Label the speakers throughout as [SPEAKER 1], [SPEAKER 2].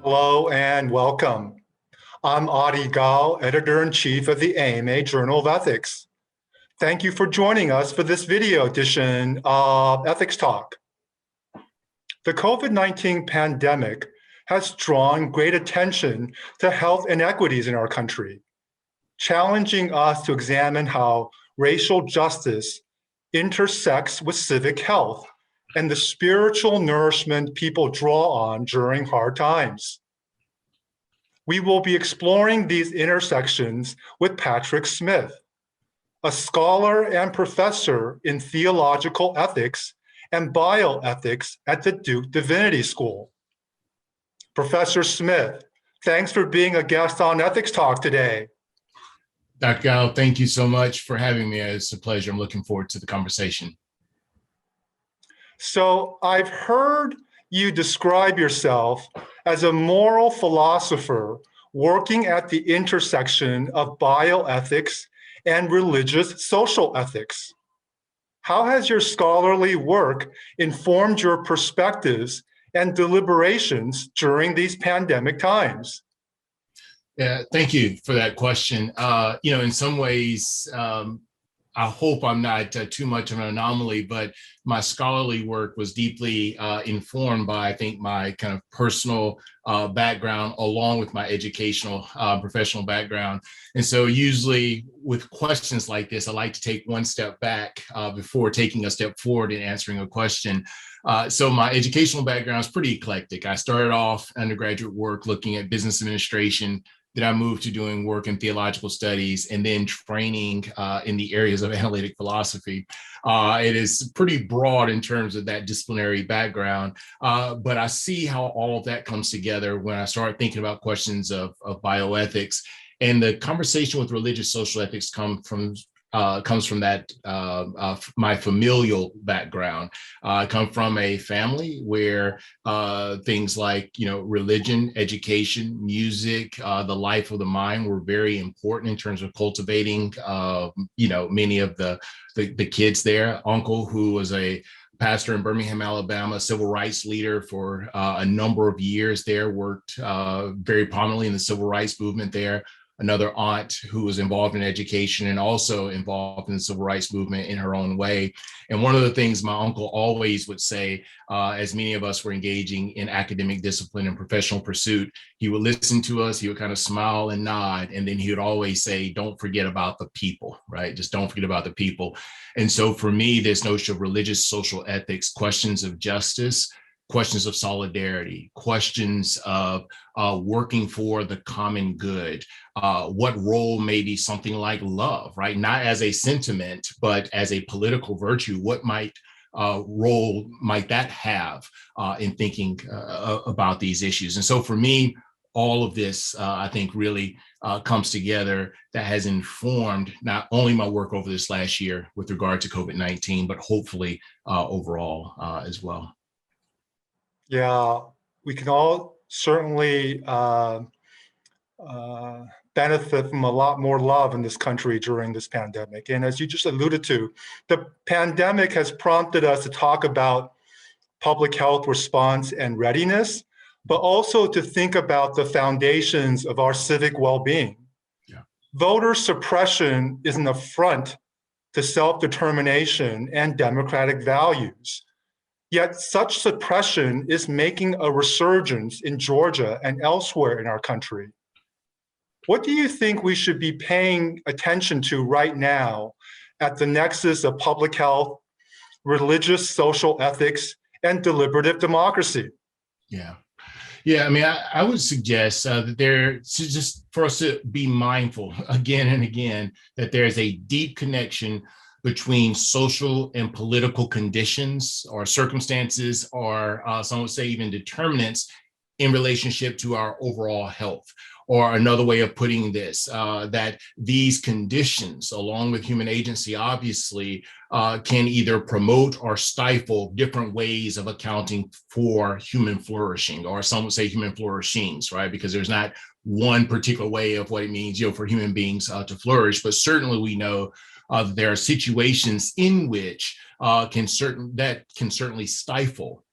[SPEAKER 1] Hello and welcome. I'm Adi Gal, Editor-in-Chief of the AMA Journal of Ethics. Thank you for joining us for this video edition of Ethics Talk. The COVID-19 pandemic has drawn great attention to health inequities in our country, challenging us to examine how racial justice intersects with civic health and the spiritual nourishment people draw on during hard times. We will be exploring these intersections with Patrick Smith, a scholar and professor in theological ethics and bioethics at the Duke Divinity School. Professor Smith, thanks for being a guest on Ethics Talk today.
[SPEAKER 2] Dr. Gal, thank you so much for having me. It's a pleasure. I'm looking forward to the conversation.
[SPEAKER 1] So I've heard you describe yourself as a moral philosopher working at the intersection of bioethics and religious social ethics. How has your scholarly work informed your perspectives and deliberations during these pandemic times?
[SPEAKER 2] Yeah, thank you for that question. In some ways, I hope I'm not too much of an anomaly, but my scholarly work was deeply informed by, I think, my kind of personal background, along with my educational professional background. And so usually with questions like this, I like to take one step back before taking a step forward in answering a question. So my educational background is pretty eclectic. I started off undergraduate work looking at business administration. Then I moved to doing work in theological studies and then training in the areas of analytic philosophy. It is pretty broad in terms of that disciplinary background, but I see how all of that comes together when I start thinking about questions of bioethics. And the conversation with religious social ethics comes from that my familial background. I come from a family where things like religion, education, music, the life of the mind were very important in terms of cultivating many of the kids there. Uncle, who was a pastor in Birmingham, Alabama, civil rights leader for a number of years there, worked very prominently in the civil rights movement there. Another aunt who was involved in education and also involved in the civil rights movement in her own way. And one of the things my uncle always would say, as many of us were engaging in academic discipline and professional pursuit, he would listen to us, he would kind of smile and nod, and then he would always say, don't forget about the people, right? Just don't forget about the people. And so for me, this notion of religious social ethics, questions of justice, questions of solidarity, questions of working for the common good, what role maybe something like love, right? Not as a sentiment, but as a political virtue, what role might that have in thinking about these issues? And so for me, all of this, I think, really comes together that has informed not only my work over this last year with regard to COVID-19, but hopefully overall as well.
[SPEAKER 1] Yeah, we can all certainly benefit from a lot more love in this country during this pandemic. And as you just alluded to, the pandemic has prompted us to talk about public health response and readiness, but also to think about the foundations of our civic well-being.
[SPEAKER 2] Yeah.
[SPEAKER 1] Voter suppression is an affront to self-determination and democratic values. Yet such suppression is making a resurgence in Georgia and elsewhere in our country. What do you think we should be paying attention to right now at the nexus of public health, religious social ethics, and deliberative democracy?
[SPEAKER 2] Yeah. I mean, I would suggest that just for us to be mindful again and again that there is a deep connection between social and political conditions or circumstances, or some would say even determinants in relationship to our overall health. Or another way of putting this, that these conditions, along with human agency, obviously can either promote or stifle different ways of accounting for human flourishing, or some would say human flourishings, right? Because there's not one particular way of what it means, for human beings to flourish, but certainly we know there are situations in which can certainly stifle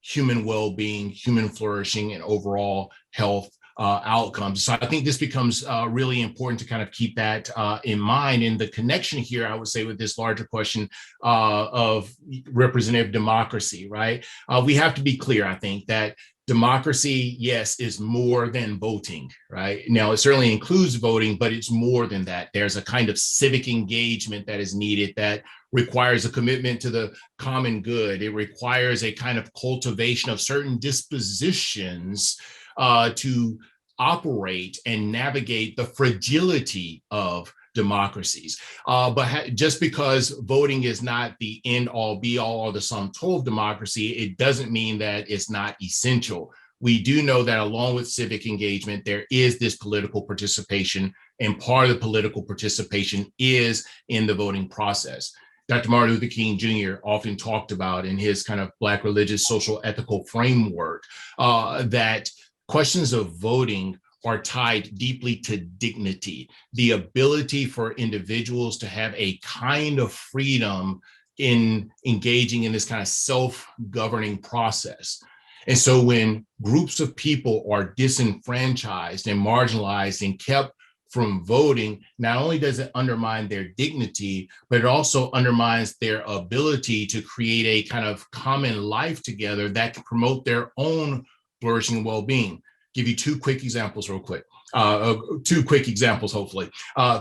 [SPEAKER 2] human well-being, human flourishing, and overall health outcomes. So I think this becomes really important to kind of keep that in mind. And the connection here, I would say, with this larger question of representative democracy, right? We have to be clear, I think, that democracy, yes, is more than voting, right? Now, it certainly includes voting, but it's more than that. There's a kind of civic engagement that is needed that requires a commitment to the common good. It requires a kind of cultivation of certain dispositions to operate and navigate the fragility of democracies. But just because voting is not the end all be all or the sum total of democracy, it doesn't mean that it's not essential. We do know that along with civic engagement, there is this political participation, and part of the political participation is in the voting process. Dr. Martin Luther King Jr. often talked about in his kind of Black religious social ethical framework that questions of voting are tied deeply to dignity, the ability for individuals to have a kind of freedom in engaging in this kind of self-governing process. And so when groups of people are disenfranchised and marginalized and kept from voting, not only does it undermine their dignity, but it also undermines their ability to create a kind of common life together that can promote their own flourishing and well-being. Give you two quick examples real quick. Two quick examples, hopefully.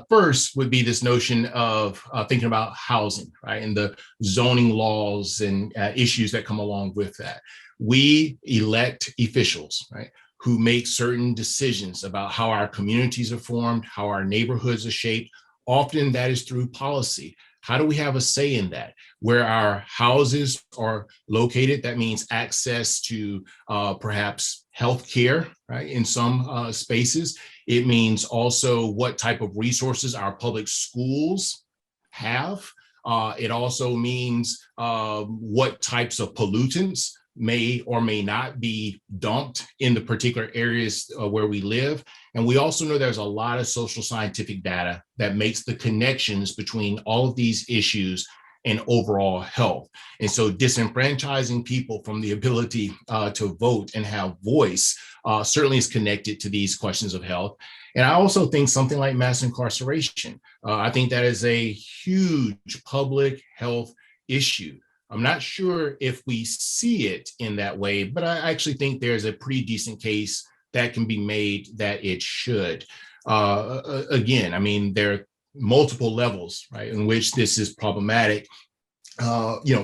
[SPEAKER 2] First would be this notion of thinking about housing, right? And the zoning laws and issues that come along with that. We elect officials, right, who make certain decisions about how our communities are formed, how our neighborhoods are shaped. Often that is through policy. How do we have a say in that? Where our houses are located, that means access to perhaps healthcare, right? In some spaces. It means also what type of resources our public schools have. It also means what types of pollutants may or may not be dumped in the particular areas where we live. And we also know there's a lot of social scientific data that makes the connections between all of these issues and overall health. And so disenfranchising people from the ability to vote and have voice certainly is connected to these questions of health. And I also think something like mass incarceration, I think that is a huge public health issue. I'm not sure if we see it in that way, but I actually think there's a pretty decent case that can be made that it should. Again, I mean, there are multiple levels, right, in which this is problematic.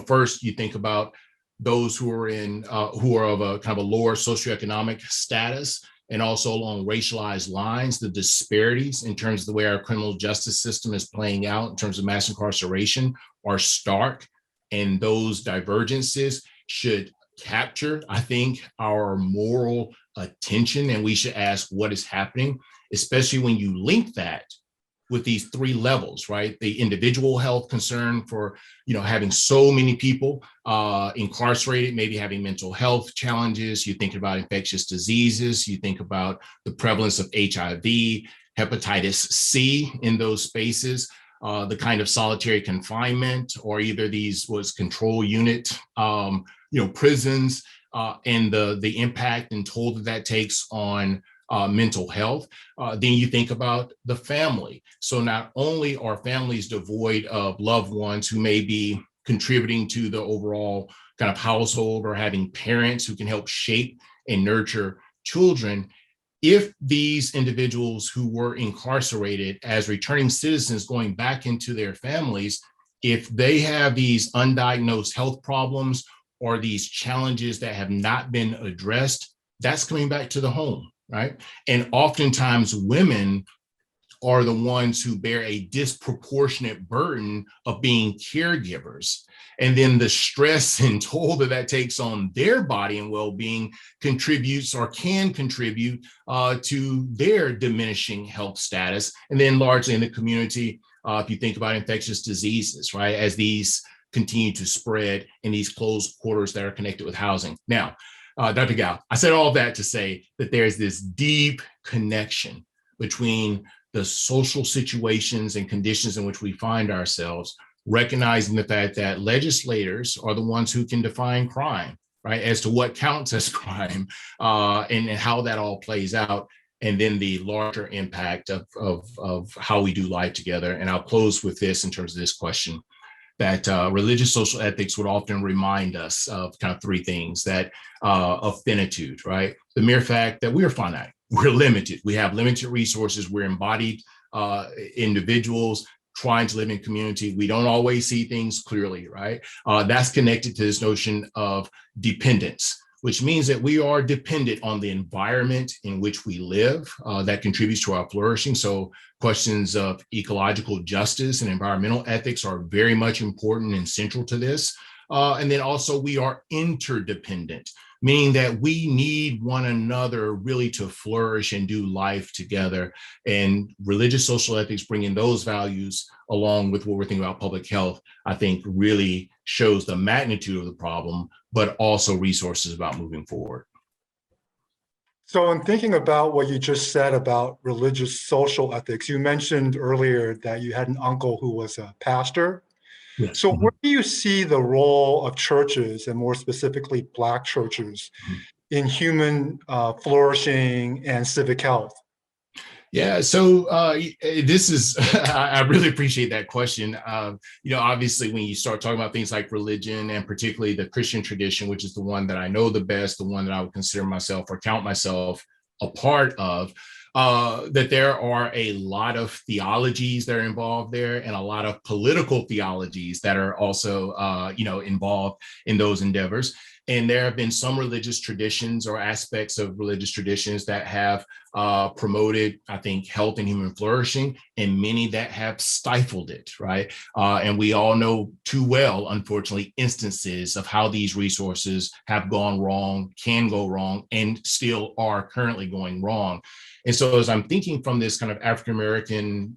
[SPEAKER 2] First, you think about those who are of a kind of a lower socioeconomic status, and also along racialized lines, the disparities in terms of the way our criminal justice system is playing out in terms of mass incarceration are stark. And those divergences should capture, I think, our moral attention, and we should ask what is happening, especially when you link that with these three levels, right? The individual health concern for, having so many people incarcerated, maybe having mental health challenges. You think about infectious diseases. You think about the prevalence of HIV, hepatitis C in those spaces. The kind of solitary confinement, or either these was control unit, prisons, and the impact and toll that takes on mental health. Then you think about the family. So not only are families devoid of loved ones who may be contributing to the overall kind of household, or having parents who can help shape and nurture children, if these individuals who were incarcerated as returning citizens going back into their families, if they have these undiagnosed health problems or these challenges that have not been addressed, that's coming back to the home, right? And oftentimes women are the ones who bear a disproportionate burden of being caregivers. And then the stress and toll that takes on their body and well-being contributes, or can contribute, to their diminishing health status. And then largely in the community, if you think about infectious diseases, right, as these continue to spread in these closed quarters that are connected with housing. Now, Dr. Gao, I said all that to say that there's this deep connection between the social situations and conditions in which we find ourselves, recognizing the fact that legislators are the ones who can define crime, right, as to what counts as crime and how that all plays out. And then the larger impact of how we do life together. And I'll close with this in terms of this question, that religious social ethics would often remind us of kind of three things: that of finitude, right? The mere fact that we're finite, we're limited, we have limited resources, we're embodied individuals trying to live in community. We don't always see things clearly, right? That's connected to this notion of dependence, which means that we are dependent on the environment in which we live that contributes to our flourishing. So questions of ecological justice and environmental ethics are very much important and central to this. And then also we are interdependent, meaning that we need one another really to flourish and do life together. And religious social ethics, bringing those values along with what we're thinking about public health, I think really shows the magnitude of the problem, but also resources about moving forward.
[SPEAKER 1] So in thinking about what you just said about religious social ethics, you mentioned earlier that you had an uncle who was a pastor.
[SPEAKER 2] Yes.
[SPEAKER 1] So where do you see the role of churches, and more specifically Black churches, in human flourishing and civic health?
[SPEAKER 2] Yeah, so this is, I really appreciate that question. Obviously, when you start talking about things like religion, and particularly the Christian tradition, which is the one that I know the best, the one that I would consider myself or count myself a part of, that there are a lot of theologies that are involved there, and a lot of political theologies that are also, involved in those endeavors. And there have been some religious traditions or aspects of religious traditions that have promoted, I think, health and human flourishing, and many that have stifled it, right? And we all know too well, unfortunately, instances of how these resources have gone wrong, can go wrong, and still are currently going wrong. And so as I'm thinking from this kind of African-American,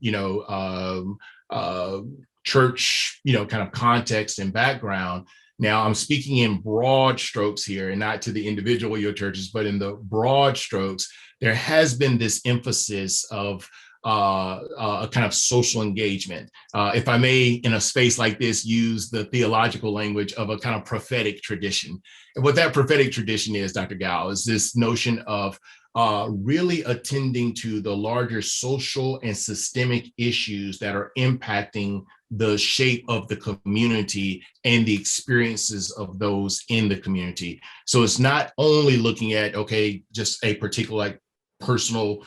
[SPEAKER 2] church, kind of context and background, now, I'm speaking in broad strokes here, and not to the individual of your churches, but in the broad strokes, there has been this emphasis of a kind of social engagement. If I may, in a space like this, use the theological language of a kind of prophetic tradition. And what that prophetic tradition is, Dr. Gao, is this notion of really attending to the larger social and systemic issues that are impacting the shape of the community and the experiences of those in the community. So it's not only looking at, okay, just a particular like personal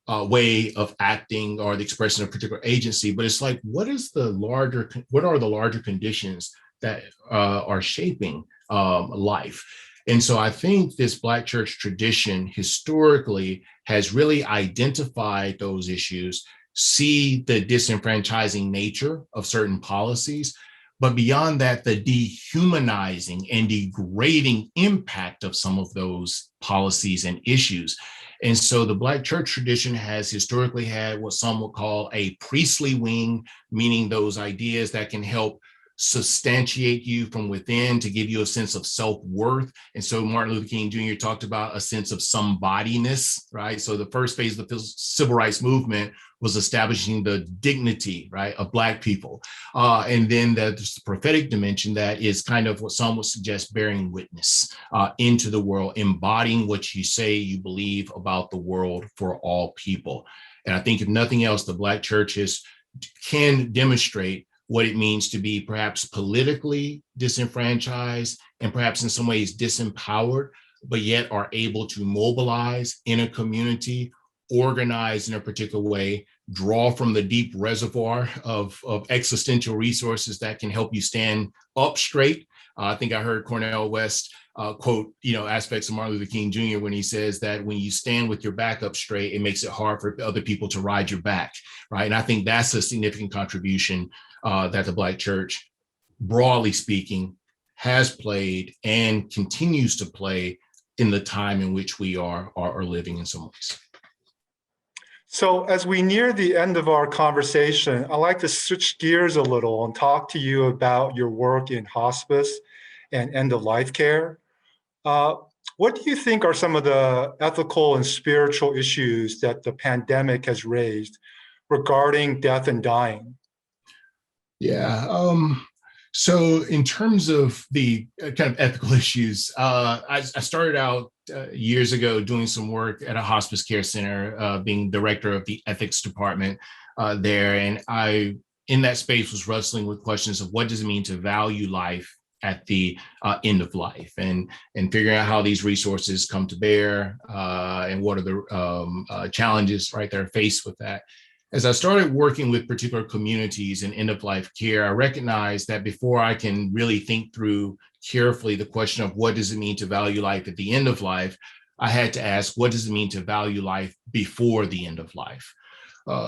[SPEAKER 2] way of acting or the expression of particular agency, but it's like, what are the larger conditions that are shaping life? And so I think this Black church tradition historically has really identified those issues, see the disenfranchising nature of certain policies, but beyond that, the dehumanizing and degrading impact of some of those policies and issues. And so the Black church tradition has historically had what some would call a priestly wing, meaning those ideas that can help substantiate you from within to give you a sense of self-worth. And so Martin Luther King Jr. talked about a sense of somebodyness, right? So the first phase of the civil rights movement was establishing the dignity, right, of Black people. And then there's the prophetic dimension that is kind of what some would suggest bearing witness into the world, embodying what you say you believe about the world for all people. And I think if nothing else, the Black churches can demonstrate what it means to be perhaps politically disenfranchised and perhaps in some ways disempowered, but yet are able to mobilize in a community, organize in a particular way, draw from the deep reservoir of existential resources that can help you stand up straight. I think I heard Cornel West quote, aspects of Martin Luther King Jr. when he says that when you stand with your back up straight, it makes it hard for other people to ride your back, right? And I think that's a significant contribution that the Black church, broadly speaking, has played and continues to play in the time in which we are living in some ways.
[SPEAKER 1] So as we near the end of our conversation, I'd like to switch gears a little and talk to you about your work in hospice and end-of-life care. What do you think are some of the ethical and spiritual issues that the pandemic has raised regarding death and dying?
[SPEAKER 2] Yeah. So, in terms of the kind of ethical issues, I started out years ago doing some work at a hospice care center, being director of the ethics department there. And I, in that space, was wrestling with questions of what does it mean to value life at the end of life, and figuring out how these resources come to bear, and what are the challenges right that are faced with that. As I started working with particular communities in end of life care, I recognized that before I can really think through carefully the question of what does it mean to value life at the end of life, I had to ask, what does it mean to value life before the end of life?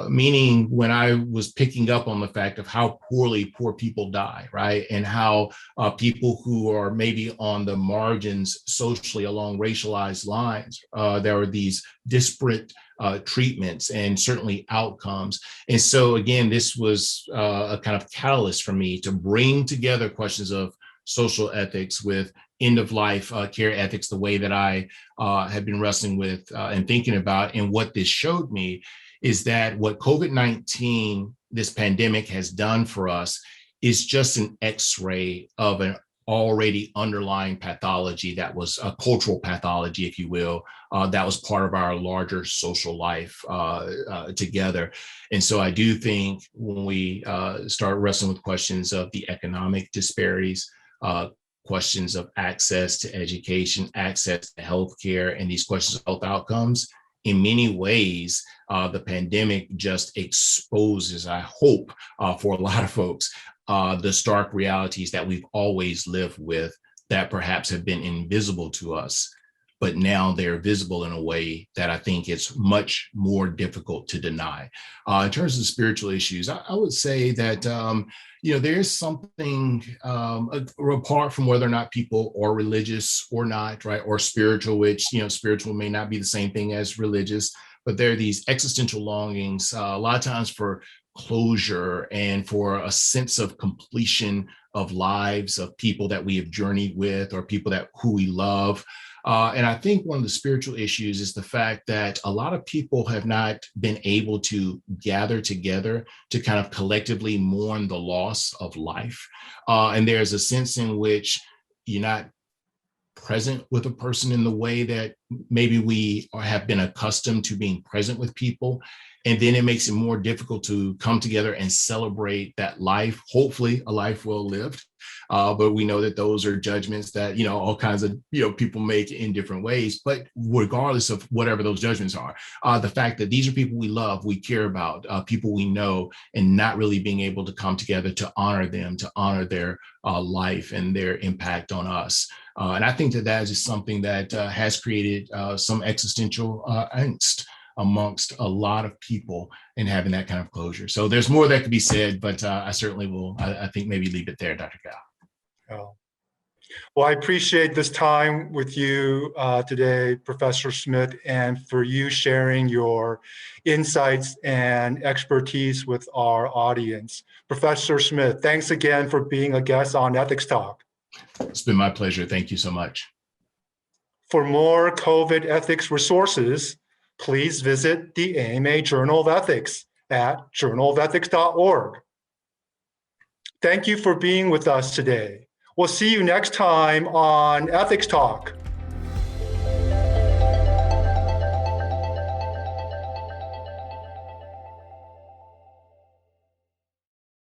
[SPEAKER 2] Meaning when I was picking up on the fact of how poorly poor people die, right? And how people who are maybe on the margins socially along racialized lines, there are these disparate treatments and certainly outcomes. And so again, this was a kind of catalyst for me to bring together questions of social ethics with end of life care ethics, the way that I have been wrestling with and thinking about. And what this showed me is that what COVID-19, this pandemic, has done for us is just an X-ray of an already underlying pathology that was a cultural pathology, if you will, that was part of our larger social life together. And so I do think when we start wrestling with questions of the economic disparities, questions of access to education, access to healthcare, and these questions of health outcomes, in many ways, the pandemic just exposes, I hope, for a lot of folks, the stark realities that we've always lived with that perhaps have been invisible to us, but now they're visible in a way that I think it's much more difficult to deny. In terms of spiritual issues, I would say that there's something apart from whether or not people are religious or not, right, or spiritual, which spiritual may not be the same thing as religious, but there are these existential longings, a lot of times for closure and for a sense of completion of lives of people that we have journeyed with or people who we love. And I think one of the spiritual issues is the fact that a lot of people have not been able to gather together to kind of collectively mourn the loss of life. And there's a sense in which you're not present with a person in the way that maybe we have been accustomed to being present with people. And then it makes it more difficult to come together and celebrate that life, hopefully a life well lived. But we know that those are judgments that, all kinds of, people make in different ways. But regardless of whatever those judgments are, the fact that these are people we love, we care about, people we know, and not really being able to come together to honor them, to honor their life and their impact on us. And I think that is something that has created some existential angst amongst a lot of people in having that kind of closure. So there's more that could be said, but I certainly will, I think maybe leave it there, Dr. Gal.
[SPEAKER 1] Well, I appreciate this time with you today, Professor Smith, and for you sharing your insights and expertise with our audience. Professor Smith, thanks again for being a guest on Ethics Talk.
[SPEAKER 2] It's been my pleasure. Thank you so much.
[SPEAKER 1] For more COVID ethics resources, please visit the AMA Journal of Ethics at journalofethics.org. Thank you for being with us today. We'll see you next time on Ethics Talk.